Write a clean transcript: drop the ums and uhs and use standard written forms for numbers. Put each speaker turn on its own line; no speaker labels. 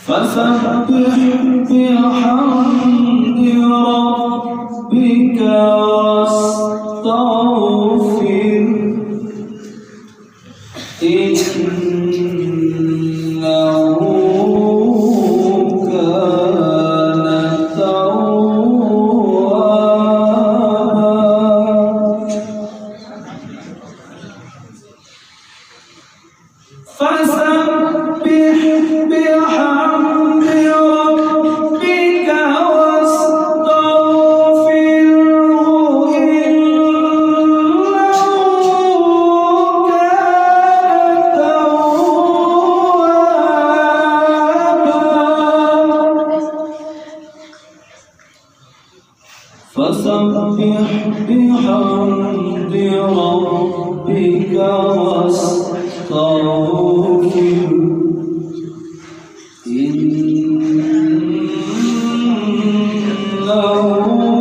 فسبح بحمد ربك واستغفر إنه كان توابا. فسبح بحمد ربك واستغفره إنه كان توابا. فسبح بحمد ربك واستغفره إنه